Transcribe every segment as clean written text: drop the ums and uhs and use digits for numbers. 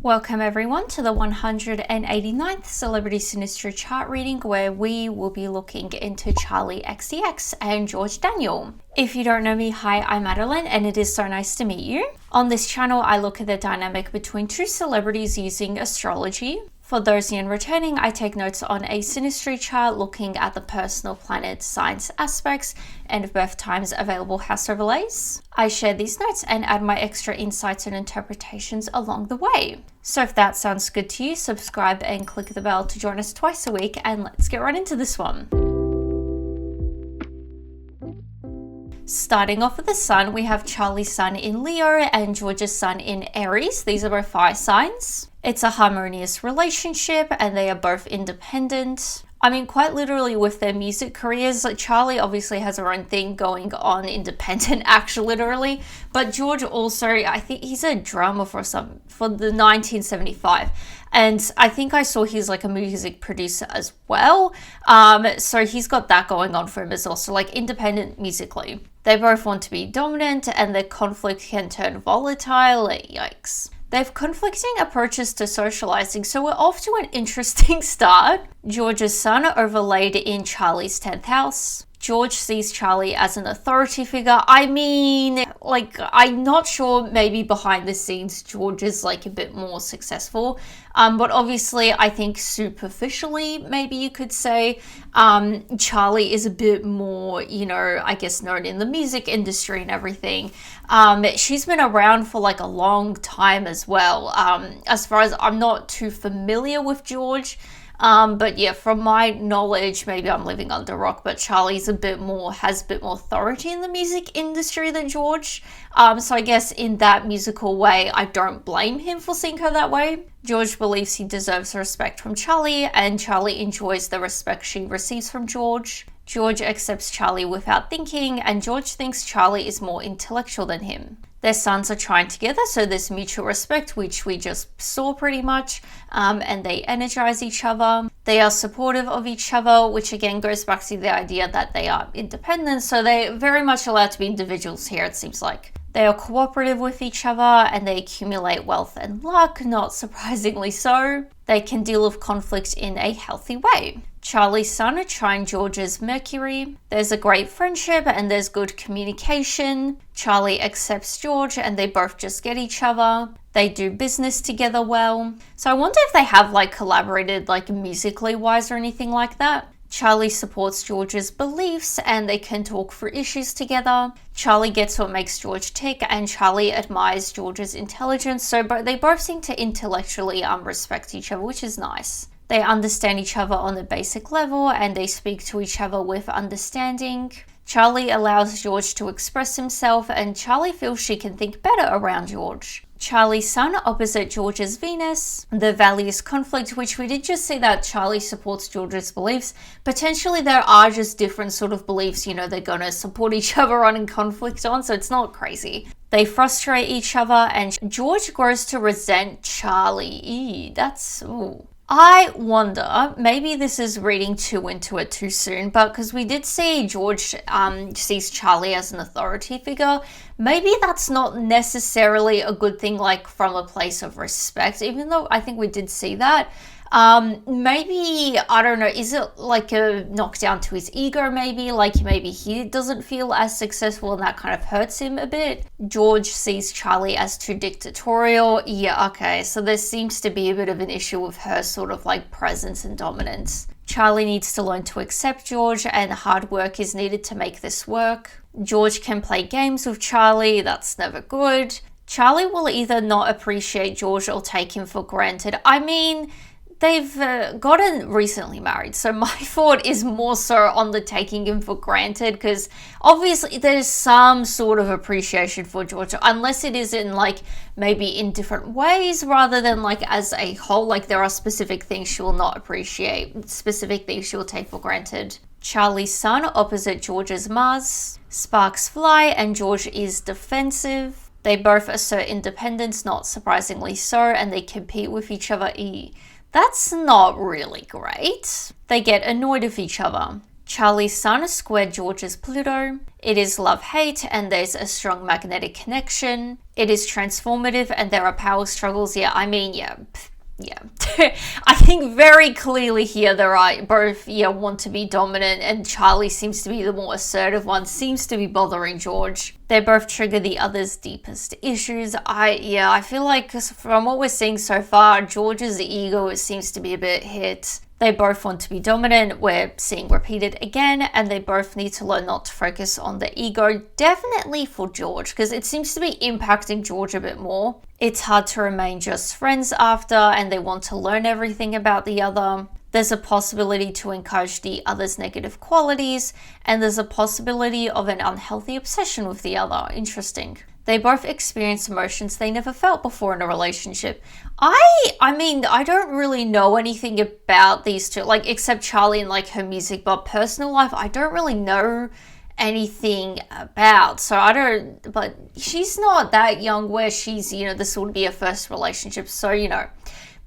Welcome everyone to the 189th Celebrity Synastry chart reading, where we will be looking into Charli XCX and George Daniel. If you don't know me, hi, I'm Madeline and it is so nice to meet you. On this channel, I look at the dynamic between two celebrities using astrology. For those new and returning, I take notes on a synastry chart looking at the personal planet signs aspects and birth times available house overlays. I share these notes and add my extra insights and interpretations along the way. So if that sounds good to you, subscribe and click the bell to join us twice a week, and let's get right into this one. Starting off with the sun, we have Charli's sun in Leo and George's sun in Aries. These are both fire signs. It's a harmonious relationship and they are both independent. I mean, quite literally with their music careers, like Charli obviously has her own thing going on, independent, actually literally, but George also, I think he's a drummer for the 1975, and I think I saw he's like a music producer as well, so he's got that going on for him as well, so like independent musically. They both want to be dominant and their conflict can turn volatile, yikes. They have conflicting approaches to socializing, so we're off to an interesting start. George's sun overlaid in Charli's 10th house. George sees Charli as an authority figure. I mean, like, I'm not sure, maybe behind the scenes George is like a bit more successful, but obviously I think superficially, maybe you could say, Charli is a bit more, you know, I guess known in the music industry and everything. She's been around for like a long time as well. As far as I'm not too familiar with George, but yeah, from my knowledge, maybe I'm living under a rock, but Charli's has a bit more authority in the music industry than George. So I guess in that musical way, I don't blame him for seeing her that way. George believes he deserves respect from Charli, and Charli enjoys the respect she receives from George. George accepts Charli without thinking, and George thinks Charli is more intellectual than him. Their suns are trying together, so there's mutual respect, which we just saw pretty much, and they energize each other. They are supportive of each other, which again goes back to the idea that they are independent, so they're very much allowed to be individuals here, it seems like. They are cooperative with each other and they accumulate wealth and luck, not surprisingly so. They can deal with conflict in a healthy way. Charli's sun trine George's Mercury. There's a great friendship and there's good communication. Charli accepts George and they both just get each other. They do business together well. So I wonder if they have like collaborated like musically wise or anything like that. Charli supports George's beliefs and they can talk through issues together. Charli gets what makes George tick and Charli admires George's intelligence, so they both seem to intellectually respect each other, which is nice. They understand each other on a basic level and they speak to each other with understanding. Charli allows George to express himself and Charli feels she can think better around George. Charli's sun opposite George's Venus. The values conflict, which we did just see that Charli supports George's beliefs. Potentially there are just different sort of beliefs, you know, they're going to support each other on and conflict on, so it's not crazy. They frustrate each other and George grows to resent Charli. Ooh. I wonder, maybe this is reading too into it too soon, but because we did see George sees Charli as an authority figure, maybe that's not necessarily a good thing, like from a place of respect, even though I think we did see that. Maybe, I don't know, is it like a knockdown to his ego maybe? Like maybe he doesn't feel as successful and that kind of hurts him a bit. George sees Charli as too dictatorial. Yeah, okay, so there seems to be a bit of an issue with her sort of like presence and dominance. Charli needs to learn to accept George and hard work is needed to make this work. George can play games with Charli, that's never good. Charli will either not appreciate George or take him for granted. I mean, they've gotten recently married, so my thought is more so on the taking him for granted, because obviously there's some sort of appreciation for George, unless it is in like maybe in different ways rather than like as a whole, like there are specific things she will not appreciate, specific things she will take for granted. Charli's sun opposite George's Mars. Sparks fly and George is defensive. They both assert independence, not surprisingly so, and they compete with each other. That's not really great. They get annoyed with each other. Charlie's Sun squared George's Pluto. It is love-hate and there's a strong magnetic connection. It is transformative and there are power struggles. Yeah. I think very clearly here there are both want to be dominant, and Charlie seems to be the more assertive one, seems to be bothering George. They both trigger the other's deepest issues. I feel like from what we're seeing so far, George's ego seems to be a bit hit. They both want to be dominant, we're seeing repeated again, and they both need to learn not to focus on the ego, definitely for George, because it seems to be impacting George a bit more. It's hard to remain just friends after, and they want to learn everything about the other. There's a possibility to encourage the other's negative qualities, and there's a possibility of an unhealthy obsession with the other. Interesting. They both experience emotions they never felt before in a relationship. I mean, I don't really know anything about these two, like, except Charli and, like, her music, but personal life, I don't really know anything about. So but she's not that young where she's, this would be her first relationship. So,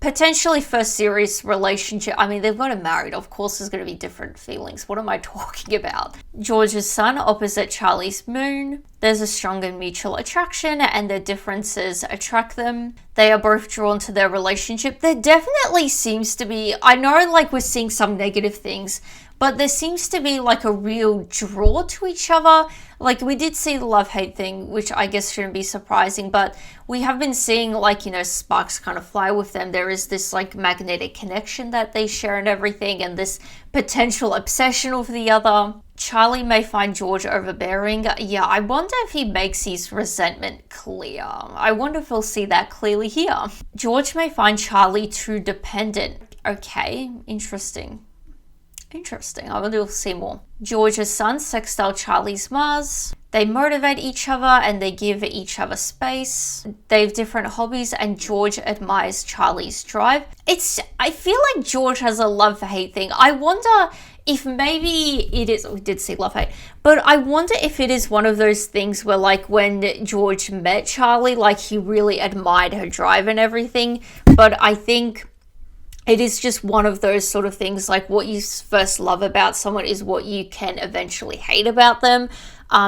potentially first serious relationship. I mean, they've gotten married. Of course, there's going to be different feelings. What am I talking about? George's Sun opposite Charlie's Moon. There's a stronger mutual attraction and their differences attract them. They are both drawn to their relationship. There definitely seems to be, I know like we're seeing some negative things, but there seems to be like a real draw to each other. Like we did see the love-hate thing, which I guess shouldn't be surprising, but we have been seeing like, sparks kind of fly with them. There is this like magnetic connection that they share and everything, and this potential obsession with the other. Charlie may find George overbearing. Yeah, I wonder if he makes his resentment clear. I wonder if we'll see that clearly here. George may find Charlie too dependent. Okay, interesting. I wonder if we'll see more. George's Sun sextile Charlie's Mars. They motivate each other and they give each other space. They have different hobbies and George admires Charlie's drive. I feel like George has a love-hate thing. I wonder if maybe it is, we did see love-hate, but I wonder if it is one of those things where like when George met Charlie, like he really admired her drive and everything, but I think it is just one of those sort of things, like what you first love about someone is what you can eventually hate about them.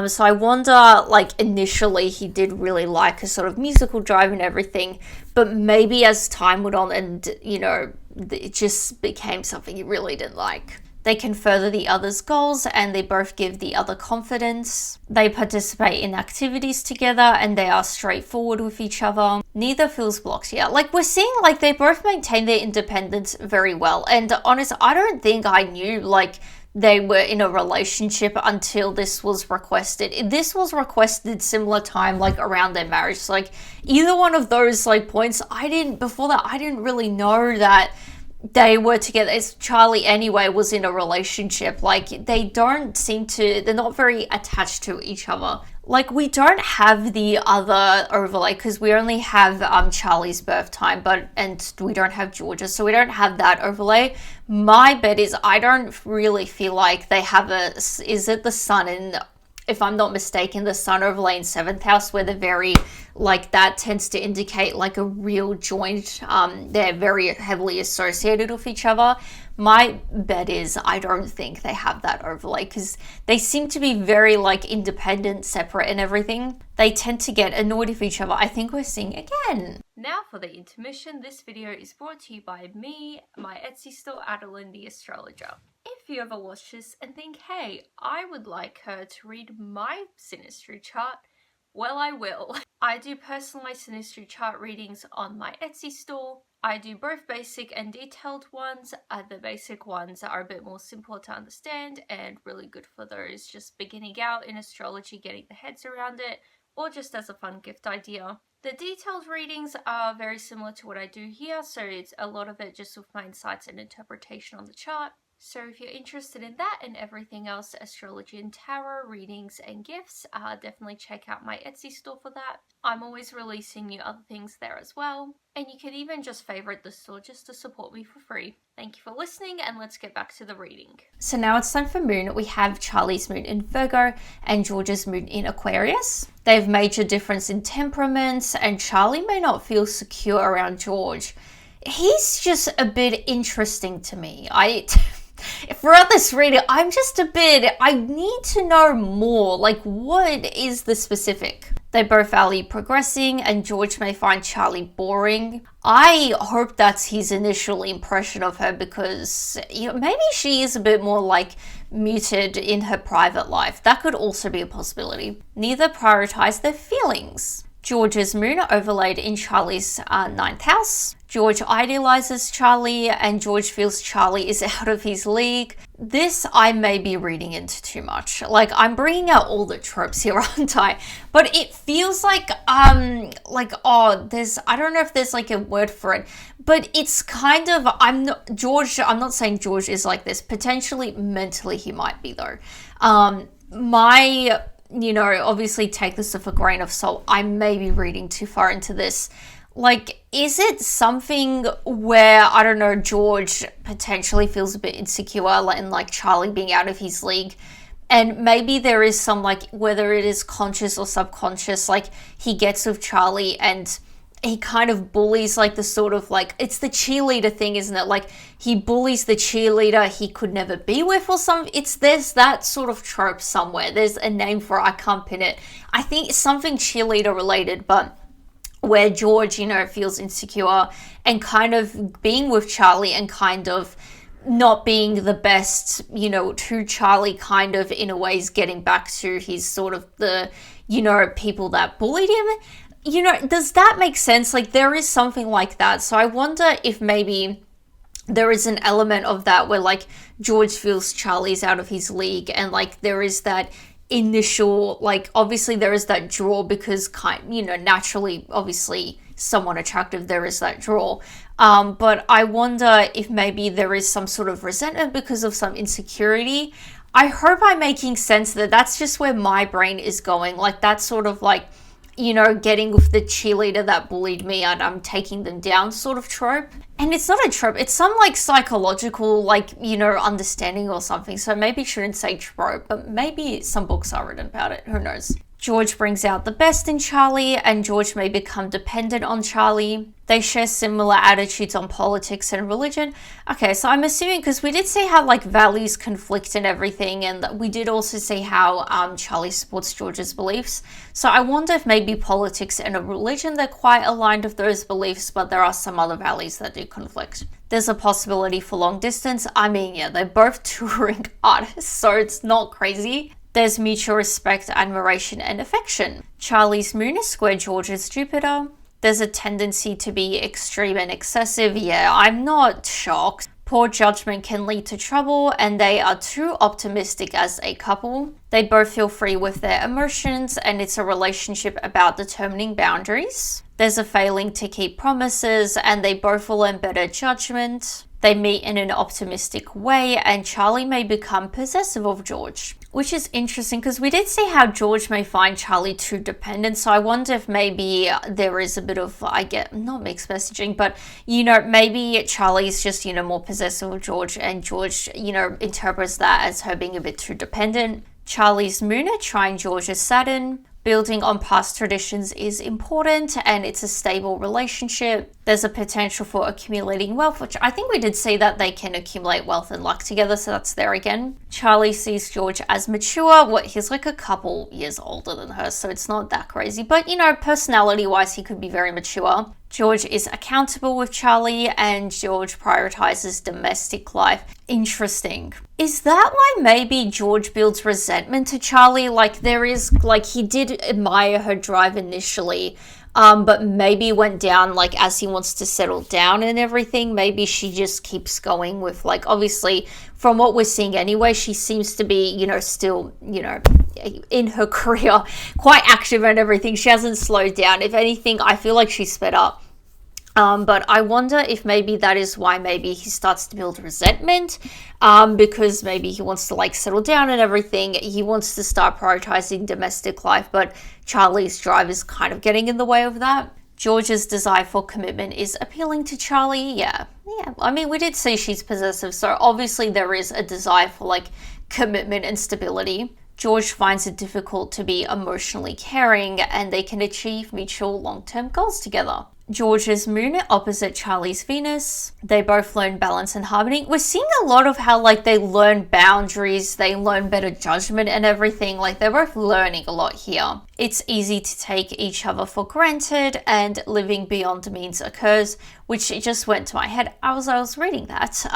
So I wonder, like initially he did really like a sort of musical drive and everything, but maybe as time went on and, it just became something you really didn't like. They can further the other's goals and they both give the other confidence. They participate in activities together and they are straightforward with each other. Neither feels blocked. Yeah, like we're seeing like they both maintain their independence very well. And honestly, I don't think I knew like they were in a relationship until this was requested. This was requested similar time like around their marriage. So, like either one of those like points, I didn't really know that they were together. As Charlie anyway was in a relationship. Like they're not very attached to each other. Like we don't have the other overlay because we only have Charlie's birth time, and we don't have Georgia, so we don't have that overlay. My bet is I don't really feel like they have is it the sun in, if I'm not mistaken, the sun overlay in 7th house where they're very, like that tends to indicate like a real joint. They're very heavily associated with each other. My bet is I don't think they have that overlay because they seem to be very like independent, separate and everything. They tend to get annoyed with each other. I think we're seeing again. Now for the intermission, this video is brought to you by me, my Etsy store, Adeline the Astrologer. If you ever watch this and think, hey, I would like her to read my Synastry chart, well, I will. I do personalized Synastry chart readings on my Etsy store. I do both basic and detailed ones. The basic ones are a bit more simple to understand and really good for those just beginning out in astrology, getting their heads around it, or just as a fun gift idea. The detailed readings are very similar to what I do here, so it's a lot of it just with my insights and interpretation on the chart. So if you're interested in that and everything else, astrology and tarot, readings and gifts, definitely check out my Etsy store for that. I'm always releasing new other things there as well. And you can even just favorite the store just to support me for free. Thank you for listening and let's get back to the reading. So now it's time for moon. We have Charlie's moon in Virgo and George's moon in Aquarius. They have major difference in temperaments and Charlie may not feel secure around George. He's just a bit interesting to me. Throughout this reading, I need to know more. Like, what is the specific? They both value progressing, and George may find Charli boring. I hope that's his initial impression of her, because maybe she is a bit more like muted in her private life. That could also be a possibility. Neither prioritize their feelings. George's moon overlaid in Charli's 9th house. George idealizes Charli, and George feels Charli is out of his league. This I may be reading into too much. Like, I'm bringing out all the tropes here, aren't I? But it feels like I don't know if there's like a word for it, but it's kind of, I'm not saying George is like this. Potentially mentally he might be, though. Obviously take this with a grain of salt. I may be reading too far into this. Like, is it something where, I don't know, George potentially feels a bit insecure and like Charli being out of his league? And maybe there is some, like, whether it is conscious or subconscious, like he gets with Charli and he kind of bullies, like, the sort of, like, it's the cheerleader thing, isn't it? Like, he bullies the cheerleader he could never be with or something. There's that sort of trope somewhere. There's a name for it. I can't pin it. I think it's something cheerleader related, but where George, feels insecure and kind of being with Charli and kind of not being the best, to Charli, kind of in a way is getting back to his sort of the, people that bullied him. Does that make sense? Like, there is something like that. So I wonder if maybe there is an element of that where, like, George feels Charli's out of his league, and, like, there is that initial, like, obviously there is that draw because naturally, obviously someone attractive, there is that draw. But I wonder if maybe there is some sort of resentment because of some insecurity. I hope I'm making sense that that's just where my brain is going. Like, that's sort of like, getting with the cheerleader that bullied me and I'm taking them down sort of trope. And it's not a trope, it's some like psychological, like, understanding or something. So maybe I shouldn't say trope, but maybe some books are written about it. Who knows? George brings out the best in Charli, and George may become dependent on Charli. They share similar attitudes on politics and religion. Okay, so I'm assuming, because we did see how, like, values conflict and everything, and we did also see how Charli supports George's beliefs. So I wonder if maybe politics and a religion, they're quite aligned with those beliefs, but there are some other values that do conflict. There's a possibility for long distance. I mean, yeah, they're both touring artists, so it's not crazy. There's mutual respect, admiration, and affection. Charli's moon is square George's Jupiter. There's a tendency to be extreme and excessive. Yeah, I'm not shocked. Poor judgment can lead to trouble, and they are too optimistic as a couple. They both feel free with their emotions, and it's a relationship about determining boundaries. There's a failing to keep promises, and they both will learn better judgment. They meet in an optimistic way, and Charli may become possessive of George. Which is interesting, because we did see how George may find Charli too dependent. So I wonder if maybe there is a bit of, not mixed messaging, but, maybe Charli's just, more possessive of George, and George, interprets that as her being a bit too dependent. Charli's moon trine George's Saturn. Building on past traditions is important, and it's a stable relationship. There's a potential for accumulating wealth, which I think we did see that they can accumulate wealth and luck together, so that's there again. Charli sees George as mature. He's like a couple years older than her, so it's not that crazy. But, personality-wise, he could be very mature. George is accountable with Charli, and George prioritizes domestic life. Interesting. Is that why maybe George builds resentment to Charli? Like, there is, like, he did admire her drive initially, but maybe went down, like, as he wants to settle down and everything. Maybe she just keeps going with, like, obviously, from what we're seeing anyway, she seems to be, still, in her career, quite active and everything. She hasn't slowed down. If anything, I feel like she's sped up. But I wonder if maybe that is why maybe he starts to build resentment, because maybe he wants to, like, settle down and everything. He wants to start prioritizing domestic life, but Charli's drive is kind of getting in the way of that. George's desire for commitment is appealing to Charli. Yeah. I mean, we did see she's possessive, so obviously there is a desire for, like, commitment and stability. George finds it difficult to be emotionally caring, and they can achieve mutual long-term goals together. George's moon opposite Charli's Venus. They both learn balance and harmony. We're seeing a lot of how like they learn boundaries, they learn better judgment and everything. Like they're both learning a lot here. It's easy to take each other for granted and living beyond means occurs, which just went to my head as I was reading that.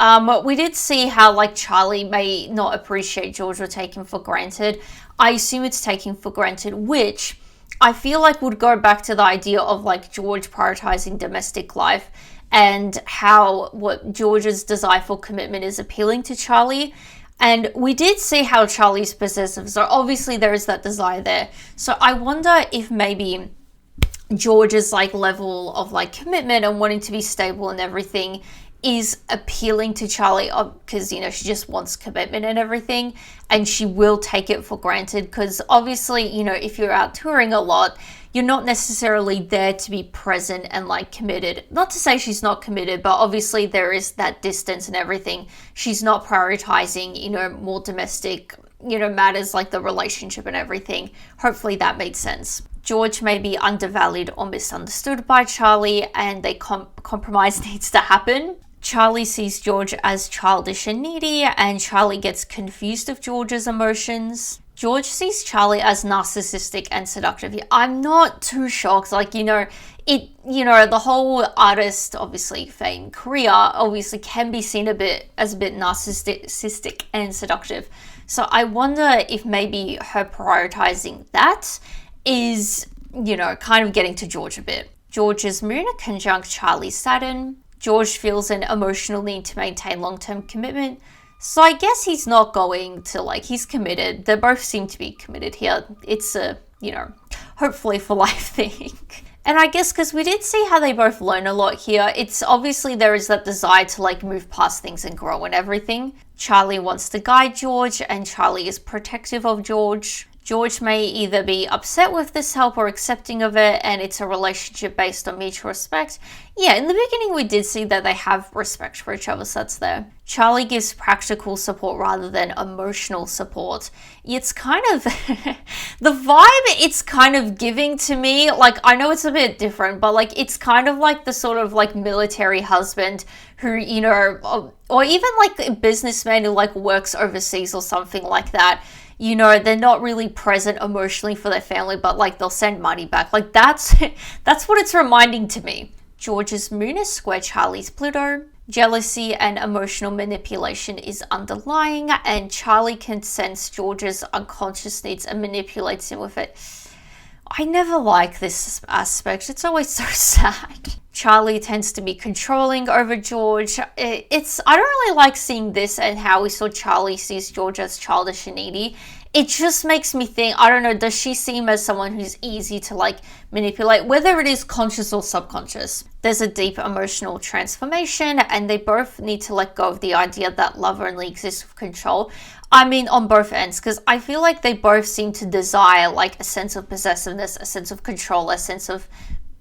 We did see how like Charli may not appreciate George or take him for granted. I assume it's taking for granted, which I feel like would go back to the idea of like George prioritizing domestic life and how what George's desire for commitment is appealing to Charli. And we did see how Charli's possessive, so obviously there is that desire there. So I wonder if maybe George's like level of like commitment and wanting to be stable and everything is appealing to Charli because, you know, she just wants commitment and everything, and she will take it for granted because obviously, you know, if you're out touring a lot, you're not necessarily there to be present and like committed. Not to say she's not committed, but obviously there is that distance and everything. She's not prioritizing, you know, more domestic, you know, matters like the relationship and everything. Hopefully that made sense. George may be undervalued or misunderstood by Charli, and they compromise needs to happen. Charli sees George as childish and needy, and Charli gets confused of George's emotions. George sees Charli as narcissistic and seductive. I'm not too shocked. Like, you know, the whole artist, obviously, fame, career, obviously can be seen a bit narcissistic and seductive. So I wonder if maybe her prioritizing that is, you know, kind of getting to George a bit. George's moon conjunct Charli's Saturn. George feels an emotional need to maintain long-term commitment. So I guess he's not going to, like, he's committed. They both seem to be committed here. It's a, you know, hopefully for life thing. And I guess because we did see how they both learn a lot here, it's obviously there is that desire to like move past things and grow and everything. Charli wants to guide George, and Charli is protective of George. George may either be upset with this help or accepting of it, and it's a relationship based on mutual respect. Yeah, in the beginning we did see that they have respect for each other, so that's there. Charli gives practical support rather than emotional support. It's kind of, the vibe it's kind of giving to me, like I know it's a bit different, but like it's kind of like the sort of like military husband who, you know, or even like a businessman who like works overseas or something like that. You know, they're not really present emotionally for their family, but like they'll send money back. Like that's what it's reminding to me. George's moon is square Charli's Pluto. Jealousy and emotional manipulation is underlying, and Charli can sense George's unconscious needs and manipulates him with it. I never like this aspect. It's always so sad. Charli tends to be controlling over George. I don't really like seeing this and how we saw Charli sees George as childish and needy. It just makes me think, I don't know, does she seem as someone who's easy to like manipulate, whether it is conscious or subconscious? There's a deep emotional transformation, and they both need to let go of the idea that love only exists with control. I mean, on both ends, because I feel like they both seem to desire like a sense of possessiveness, a sense of control, a sense of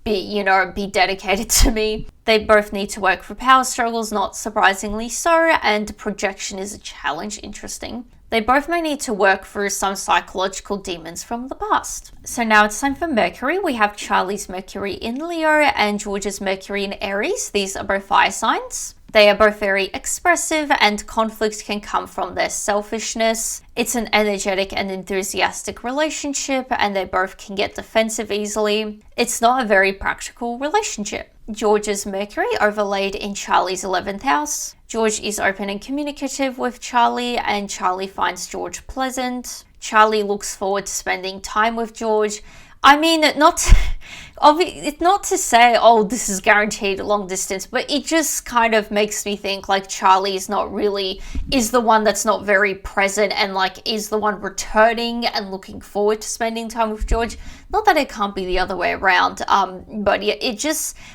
be dedicated to me. They both need to work for power struggles, not surprisingly so, and projection is a challenge. Interesting. They both may need to work through some psychological demons from the past. So now it's time for Mercury. We have Charli's Mercury in Leo and George's Mercury in Aries. These are both fire signs. They are both very expressive, and conflict can come from their selfishness. It's an energetic and enthusiastic relationship, and they both can get defensive easily. It's not a very practical relationship. George's Mercury overlaid in Charli's 11th house. George is open and communicative with Charli, and Charli finds George pleasant. Charli looks forward to spending time with George. I mean, it's not to say, oh, this is guaranteed long distance, but it just kind of makes me think like Charli is the one that's not very present and like is the one returning and looking forward to spending time with George. Not that it can't be the other way around, but yeah,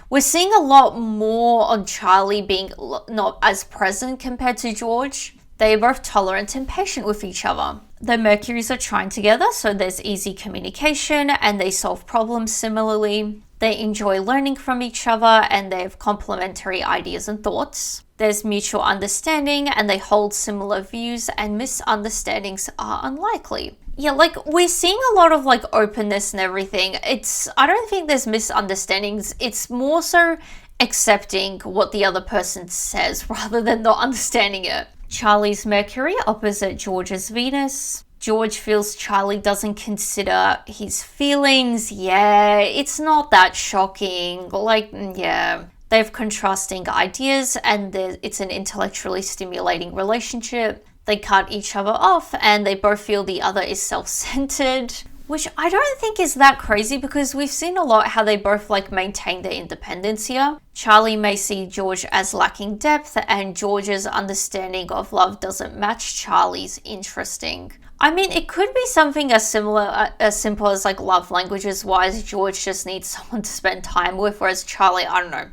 we're seeing a lot more on Charli being not as present compared to George. They are both tolerant and patient with each other. The Mercuries are Trine together, so there's easy communication and they solve problems similarly. They enjoy learning from each other and they have complementary ideas and thoughts. There's mutual understanding and they hold similar views, and misunderstandings are unlikely. Yeah, like we're seeing a lot of like openness and everything. I don't think there's misunderstandings. It's more so accepting what the other person says rather than not understanding it. Charli's Mercury opposite George's Venus. George feels Charli doesn't consider his feelings. Yeah, it's not that shocking. Like, yeah. They have contrasting ideas and it's an intellectually stimulating relationship. They cut each other off and they both feel the other is self-centered, which I don't think is that crazy because we've seen a lot how they both like maintain their independence here. Charli may see George as lacking depth and George's understanding of love doesn't match Charli's. Interesting. I mean, it could be something as simple as like love languages wise. George just needs someone to spend time with, whereas Charli, I don't know.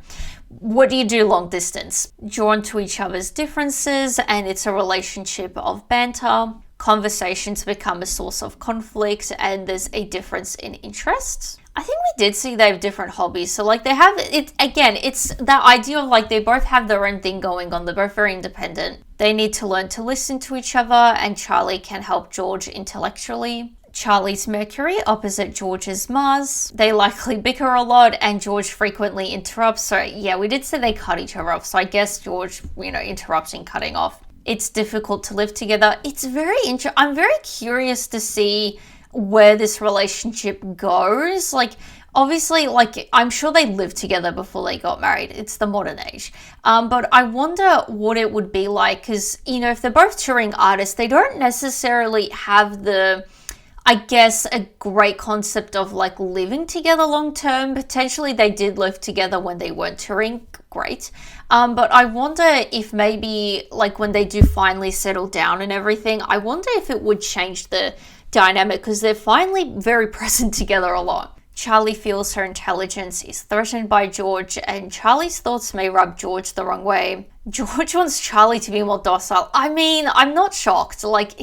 What do you do long distance? Drawn to each other's differences, and it's a relationship of banter. Conversations become a source of conflict, and there's a difference in interests. I think we did see they have different hobbies. So like they have it again, it's that idea of like they both have their own thing going on. They're both very independent. They need to learn to listen to each other, and Charli can help George intellectually. Charli's Mercury opposite George's Mars. They likely bicker a lot and George frequently interrupts. So yeah, we did say they cut each other off. So I guess George, interrupting, cutting off. It's difficult to live together. It's very interesting. I'm very curious to see where this relationship goes. Like, obviously, like, I'm sure they lived together before they got married. It's the modern age. But I wonder what it would be like because, if they're both touring artists, they don't necessarily have a great concept of like living together long term. Potentially they did live together when they weren't touring. Great. But I wonder if maybe like when they do finally settle down and everything, I wonder if it would change the dynamic because they're finally very present together a lot. Charli feels her intelligence is threatened by George and Charli's thoughts may rub George the wrong way. George wants Charli to be more docile. I mean, I'm not shocked. Like,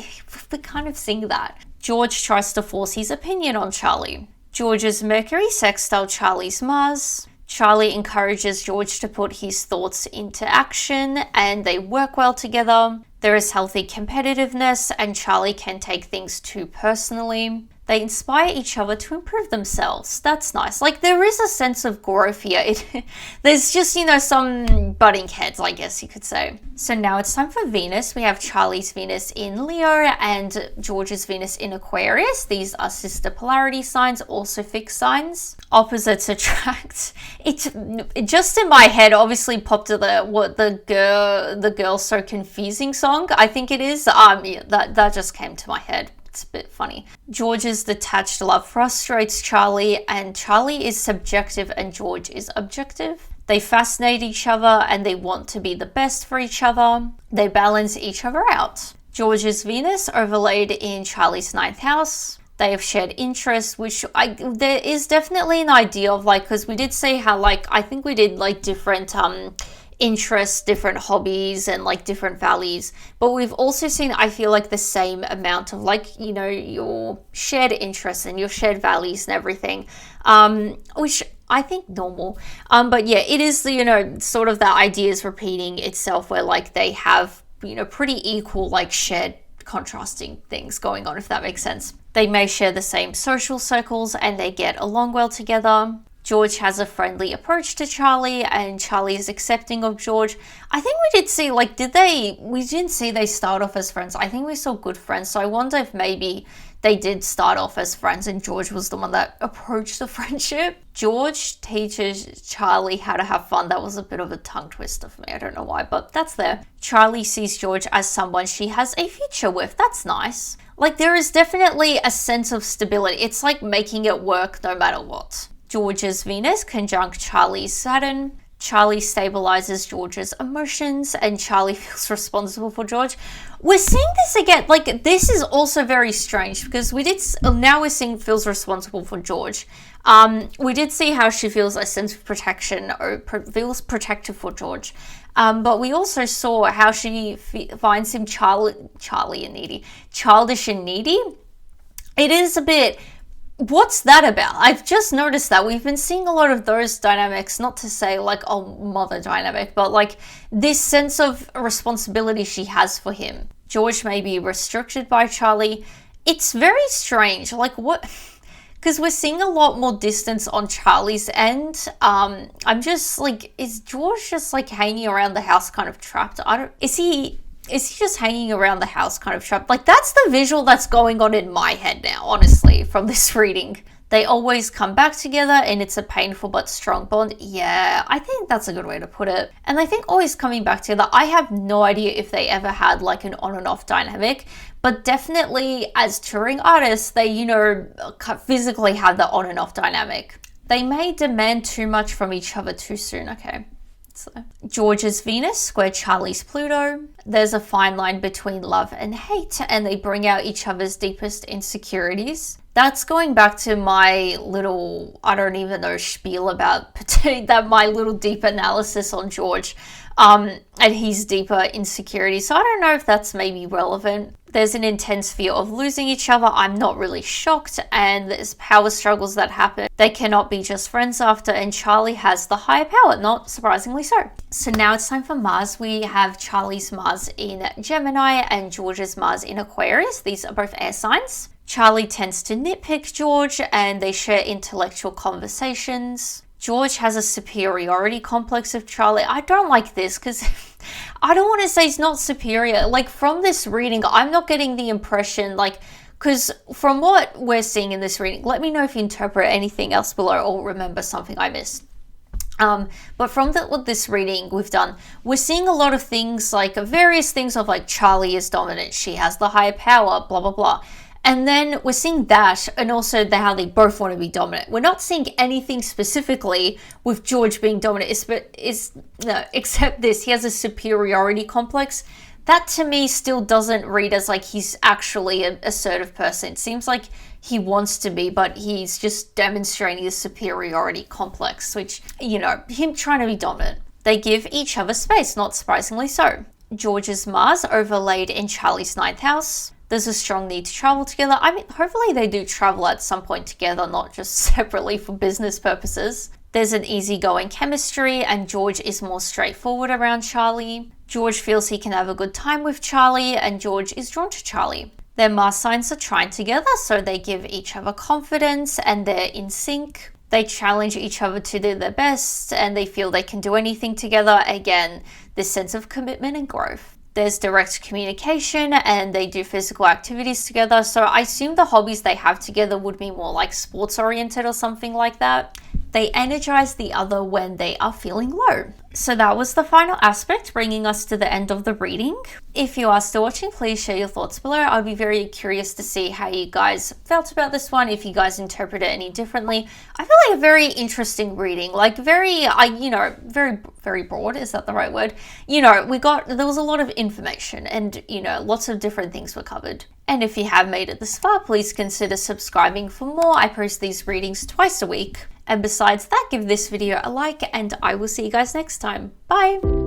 we're kind of seeing that. George tries to force his opinion on Charli. George's Mercury sextile Charli's Mars. Charli encourages George to put his thoughts into action and they work well together. There is healthy competitiveness and Charli can take things too personally. They inspire each other to improve themselves. That's nice. Like, there is a sense of growth here. There's just, some butting heads, I guess you could say. So now it's time for Venus. We have Charli's Venus in Leo and George's Venus in Aquarius. These are sister polarity signs, also fixed signs. Opposites attract. It just in my head obviously popped to the girl so confusing song. I think it is. Yeah, that just came to my head. It's a bit funny. George's detached love frustrates Charli, and Charli is subjective and George is objective. They fascinate each other and they want to be the best for each other. They balance each other out. George's Venus overlaid in Charli's 9th house. They have shared interests, which there is definitely an idea of like, because we did say how like, I think we did like different interests, different hobbies and like different values, but we've also seen, I feel like, the same amount of like, your shared interests and your shared values and everything, which I think normal. But yeah, it is, sort of that idea is repeating itself where like they have, pretty equal like shared contrasting things going on, if that makes sense. They may share the same social circles and they get along well together. George has a friendly approach to Charli and Charli is accepting of George. I think we did see, like, we didn't see they start off as friends. I think we saw good friends. So I wonder if maybe they did start off as friends and George was the one that approached the friendship. George teaches Charli how to have fun. That was a bit of a tongue twister for me. I don't know why, but that's there. Charli sees George as someone she has a future with. That's nice. Like, there is definitely a sense of stability. It's like making it work no matter what. George's Venus conjunct Charli's Saturn. Charli stabilizes George's emotions and Charli feels responsible for George. We're seeing this again. Like, this is also very strange because now we're seeing feels responsible for George. We did see how she feels a sense of protection or feels protective for George. But we also saw how she finds him childish and needy. It is a bit... What's that about? I've just noticed that we've been seeing a lot of those dynamics, not to say like, oh, mother dynamic, but like this sense of responsibility she has for him. George may be restricted by Charli. It's very strange. Like, what? Because we're seeing a lot more distance on Charli's end. I'm just like, is George just like hanging around the house kind of trapped? Is he just hanging around the house kind of trapped? Like, that's the visual that's going on in my head now, honestly, from this reading. They always come back together and it's a painful but strong bond. Yeah, I think that's a good way to put it. And I think always coming back together, I have no idea if they ever had like an on and off dynamic, but definitely as touring artists, they, you know, physically have the on and off dynamic. They may demand too much from each other too soon. Okay. So George's Venus square Charli's Pluto. There's a fine line between love and hate, and they bring out each other's deepest insecurities. That's going back to my little, I don't even know, spiel about that, my little deep analysis on George and his deeper insecurities. So I don't know if that's maybe relevant. There's an intense fear of losing each other. I'm not really shocked, and there's power struggles that happen. They cannot be just friends after, and Charli has the higher power, not surprisingly so. So now it's time for Mars. We have Charli's Mars in Gemini and George's Mars in Aquarius. These are both air signs. Charli tends to nitpick George, and they share intellectual conversations. George has a superiority complex of Charli. I don't like this because I don't want to say he's not superior. Like, from this reading, I'm not getting the impression, like, because from what we're seeing in this reading, let me know if you interpret anything else below or remember something I missed. But from this reading we've done, we're seeing a lot of things, like various things of like Charli is dominant, she has the higher power, blah, blah, blah. And then we're seeing that, and also how they both want to be dominant. We're not seeing anything specifically with George being dominant, except this. He has a superiority complex. That to me still doesn't read as like he's actually an assertive person. It seems like he wants to be, but he's just demonstrating a superiority complex, which, you know, him trying to be dominant. They give each other space, not surprisingly so. George's Mars overlaid in Charli's 9th house. There's a strong need to travel together. I mean, hopefully they do travel at some point together, not just separately for business purposes. There's an easygoing chemistry, and George is more straightforward around Charli. George feels he can have a good time with Charli, and George is drawn to Charli. Their Mars signs are trine together, so they give each other confidence and they're in sync. They challenge each other to do their best, and they feel they can do anything together. Again, this sense of commitment and growth. There's direct communication, and they do physical activities together. So I assume the hobbies they have together would be more like sports oriented or something like that. They energize the other when they are feeling low. So that was the final aspect, bringing us to the end of the reading. If you are still watching, please share your thoughts below. I'd be very curious to see how you guys felt about this one, if you guys interpret it any differently. I feel like a very interesting reading, like very broad, is that the right word? You know, there was a lot of information, and, you know, lots of different things were covered. And if you have made it this far, please consider subscribing for more. I post these readings twice a week. And besides that, give this video a like, and I will see you guys next time. Bye!